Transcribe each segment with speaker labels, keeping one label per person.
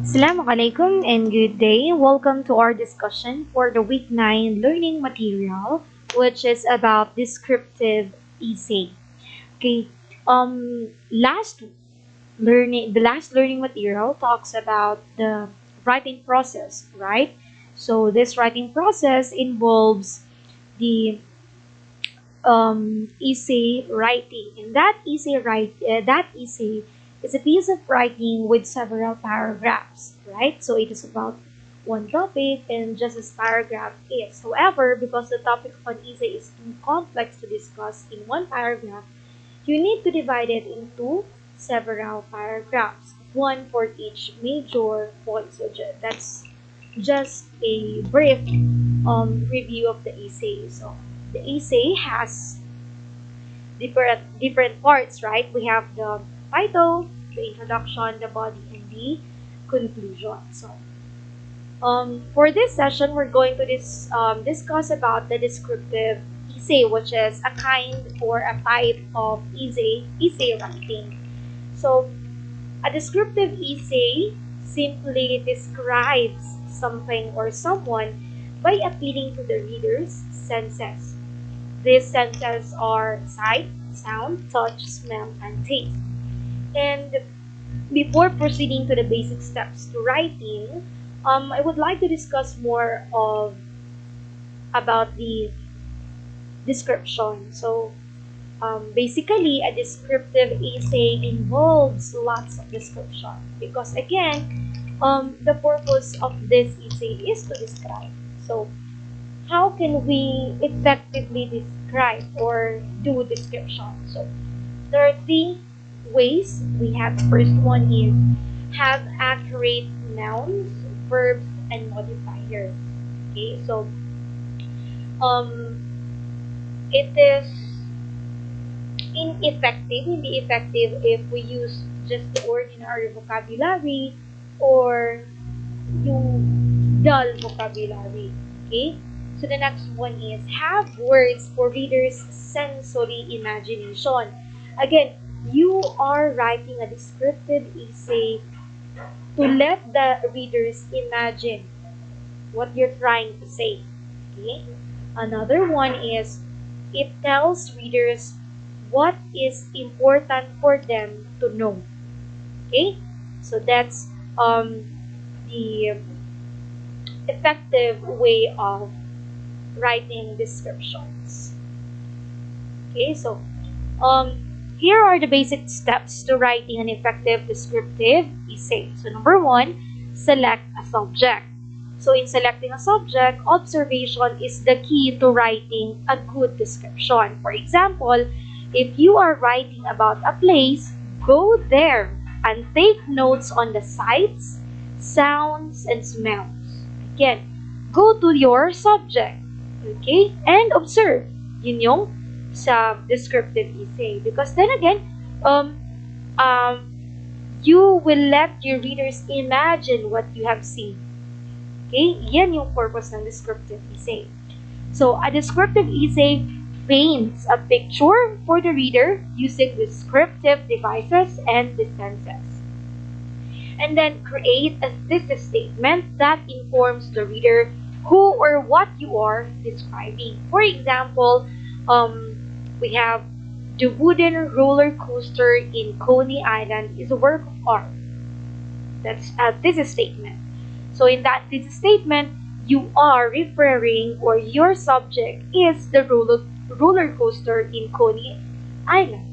Speaker 1: Assalamualaikum and good day. Welcome to our discussion for the week 9 learning material, which is about descriptive essay. Okay. Last the last learning material talks about the writing process, right? So this writing process involves the essay writing. And that essay is a piece of writing with several paragraphs, right? So it is about one topic and just as paragraph is. However, because the topic of an essay is too complex to discuss in one paragraph, you need to divide it into several paragraphs, one for each major point. So that's just a brief review of the essay. So the essay has different parts, right? We have the title, the introduction, the body, and the conclusion. So for this session, we're going to discuss about the descriptive essay, which is a kind or a type of essay writing. So a descriptive essay simply describes something or someone by appealing to the reader's senses. These senses are sight, sound, touch, smell, and taste. And before proceeding to the basic steps to writing, I would like to discuss more of about the description. So basically, a descriptive essay involves lots of description because again, the purpose of this essay is to describe. So how can we effectively describe or do description? So there are three ways we have. The first one is have accurate nouns, verbs, and modifiers. Okay, so um, it is hindi effective if we use just the ordinary vocabulary or yung dull vocabulary. Okay? So the next one is have words for readers' sensory imagination. Again, you are writing a descriptive essay to let the readers imagine what you're trying to say. Okay? Another one is it tells readers what is important for them to know. Okay? So that's the effective way of writing descriptions. Okay, so um, here are the basic steps to writing an effective descriptive essay. So number one, select a subject. So in selecting a subject, observation is the key to writing a good description. For example, if you are writing about a place, go there and take notes on the sights, sounds, and smells. Again, go to your subject, okay, and observe. Yun yung sa descriptive essay. Because then again, um, um, you will let your readers imagine what you have seen. Okay? Yan yung purpose ng descriptive essay. So, a descriptive essay paints a picture for the reader using descriptive devices and the senses. And then create a thesis statement that informs the reader who or what you are describing. For example, we have the wooden roller coaster in Coney Island is a work of art. That's a thesis statement. So in that thesis statement, you are referring or your subject is the roller coaster in Coney Island.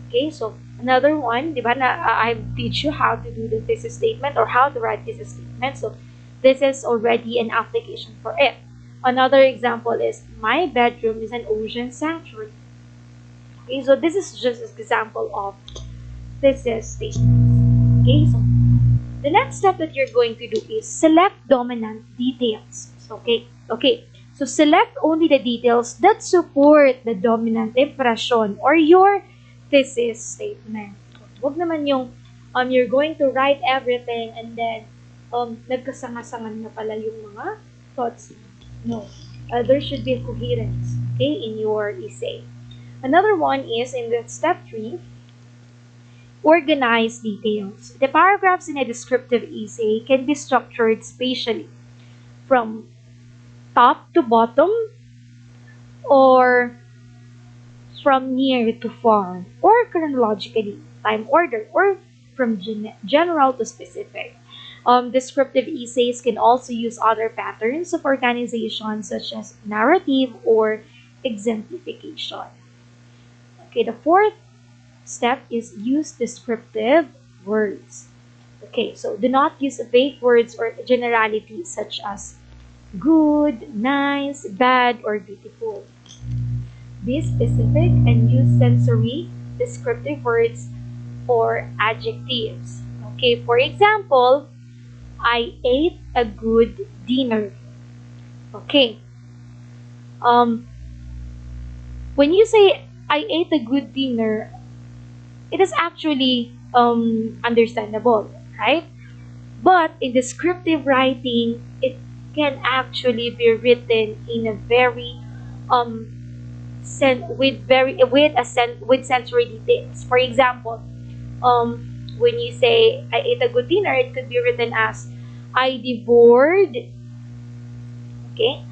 Speaker 1: Okay, so another one, di ba, I teach you how to do the thesis statement or how to write thesis statement. So this is already an application for it. Another example is my bedroom is an ocean sanctuary. Okay, so this is just an example of thesis statement. Okay, so the next step that you're going to do is select dominant details. Okay. So select only the details that support the dominant impression or your thesis statement. Huwag naman yung you're going to write everything and then nagkasanga-sangan na pala yung mga thoughts. No. There should be a coherence, okay, in your essay. Another one is in the step 3, organize details. The paragraphs in a descriptive essay can be structured spatially from top to bottom or from near to far or chronologically, time order, or from general to specific. Descriptive essays can also use other patterns of organization such as narrative or exemplification. Okay, the fourth step is use descriptive words. Okay, so do not use vague words or generalities such as good, nice, bad, or beautiful. Be specific and use sensory descriptive words or adjectives. Okay, for example, I ate a good dinner. Okay, um, when you say I ate a good dinner, it is actually understandable, right? But in descriptive writing, it can actually be written in a very with sensory details. For example, when you say I ate a good dinner, it could be written as I devoured. Okay,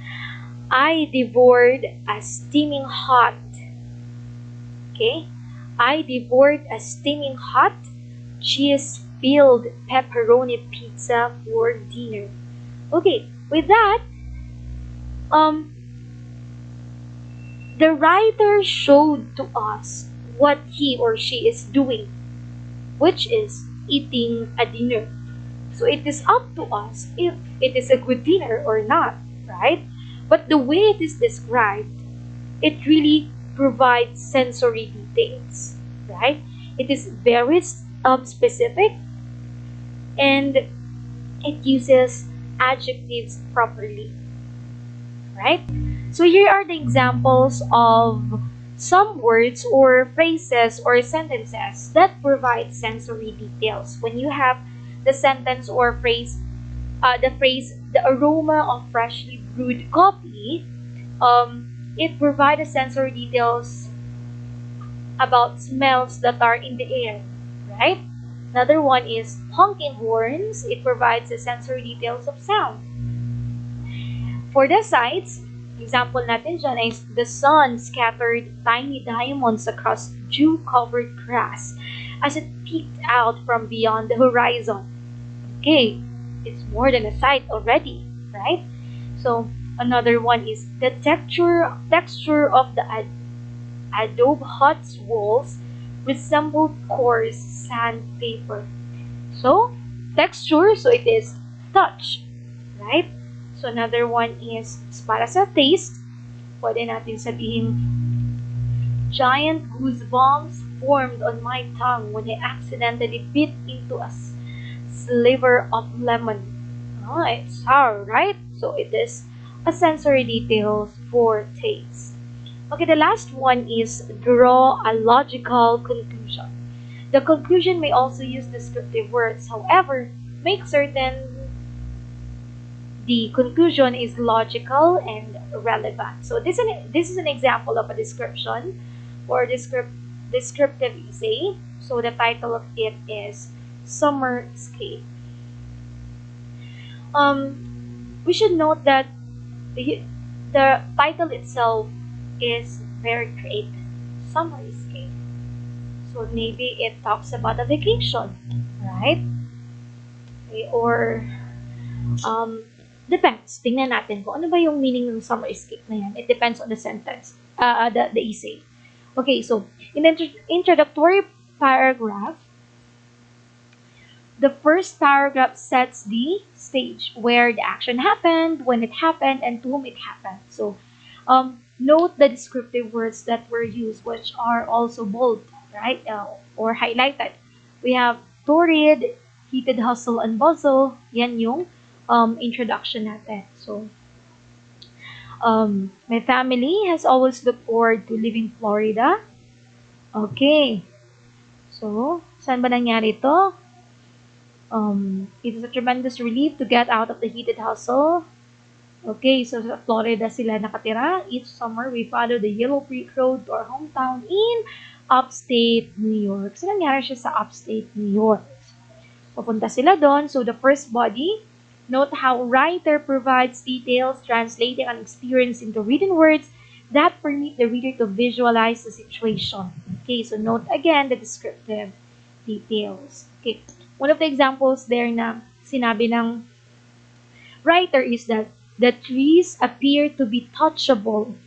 Speaker 1: I devoured a steaming hot. Okay, I devoured a steaming hot cheese-filled pepperoni pizza for dinner. Okay, with that, um, the writer showed to us what he or she is doing, which is eating a dinner. So it is up to us if it is a good dinner or not, right? But the way it is described, it really provides sensory details, right? It is very specific and it uses adjectives properly, right? So here are the examples of some words or phrases or sentences that provide sensory details. When you have the sentence or phrase, the aroma of freshly brewed coffee, it provides sensory details about smells that are in the air, right? Another one is honking horns. It provides the sensory details of sound. For the sights, example natin dyan is the sun scattered tiny diamonds across dew-covered grass as it peeked out from beyond the horizon. Okay, it's more than a sight already, right? So another one is the texture of the adobe hut's walls resembled coarse sandpaper. So texture, so it is touch, right? So another one is para sa taste, pwede natin sabihin giant goosebumps formed on my tongue when I accidentally bit into a sliver of lemon. Oh, it's sour, right? So it is a sensory details for taste. Okay, the last one is draw a logical conclusion. The conclusion may also use descriptive words. However, make certain the conclusion is logical and relevant. So this is an example of a description or descriptive essay. So the title of it is Summer Escape. We should note that the title itself is very creative. Summer Escape. So maybe it talks about a vacation, right? Okay, or depends. Tingnan natin kung ano ba yung meaning ng summer escape na yan. It depends on the sentence, the essay. Okay, so in the introductory paragraph, the first paragraph sets the stage where the action happened, when it happened, and to whom it happened. So note the descriptive words that were used, which are also bold, right, or highlighted. We have torrid, heated hustle and bustle. Yan yung introduction natin. So, my family has always looked forward to living Florida. Okay. So, saan ba nangyari ito? It is a tremendous relief to get out of the heated hustle. Okay, so sa Florida sila nakatira. Each summer, we follow the Yellow Creek Road to our hometown in upstate New York. So, nangyari siya sa upstate New York. Pupunta sila doon. So, the first body, note how writer provides details, translating an experience into written words that permit the reader to visualize the situation. Okay, so note again the descriptive details. Okay, one of the examples there na sinabi ng writer is that the trees appear to be touchable,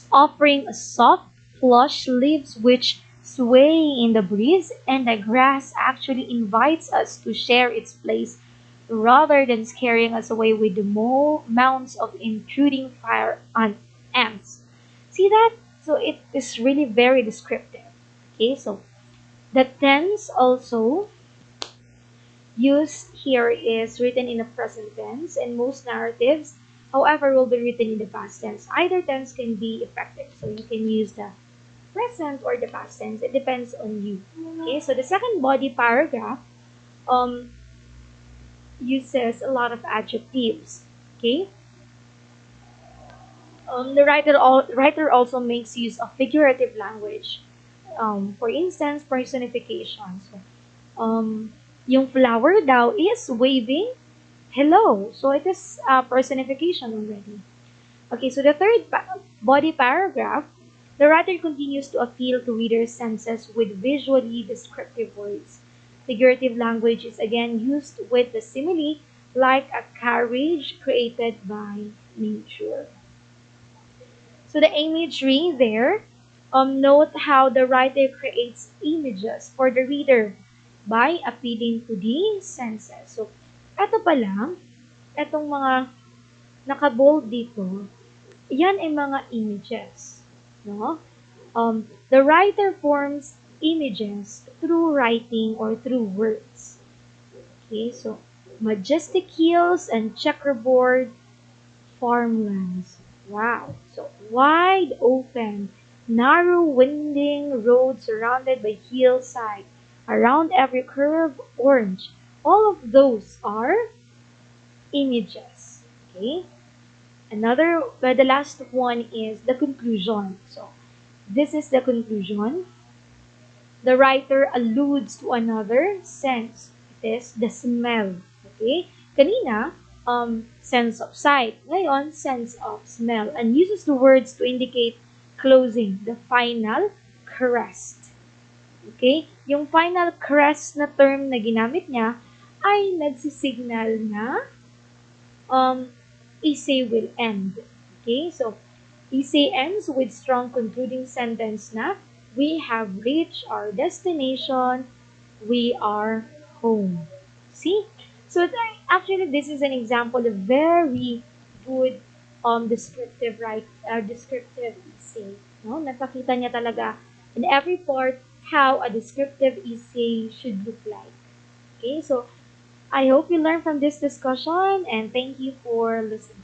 Speaker 1: offering a soft, plush leaves which sway in the breeze, and the grass actually invites us to share its place rather than scaring us away with the mounds of intruding fire and ants. See that? So it is really very descriptive. Okay, so the tense also used here is written in the present tense, and most narratives, however, will be written in the past tense. Either tense can be effective, so you can use the present or the past tense. It depends on you. Okay, so the second body paragraph um, uses a lot of adjectives. Okay, the writer also makes use of figurative language. For instance, personification. So, yung flower daw is waving hello. So it is a personification already. Okay, so the third body paragraph, the writer continues to appeal to readers' senses with visually descriptive words. Figurative language is again used with the simile like a carriage created by nature. So the imagery there, note how the writer creates images for the reader by appealing to the senses. So, eto pa lang, etong mga nakabold dito, yan ay mga images. No? The writer forms images through writing or through words. Okay, so majestic hills and checkerboard farmlands. Wow. So wide open, narrow winding road surrounded by hillside. Around every curve, orange. All of those are images. Okay? The last one is the conclusion. So this is the conclusion. The writer alludes to another sense. It is the smell. Okay? Kanina, sense of sight. Ngayon, sense of smell. And uses the words to indicate closing, the final crest. Okay? Yung final crest na term na ginamit niya ay nagsisignal na essay will end. Okay? So, essay ends with strong concluding sentence na we have reached our destination, we are home. See? So actually this is an example of very good descriptive essay. No? Napakita niya talaga in every part how a descriptive essay should look like. Okay? So I hope you learned from this discussion and thank you for listening.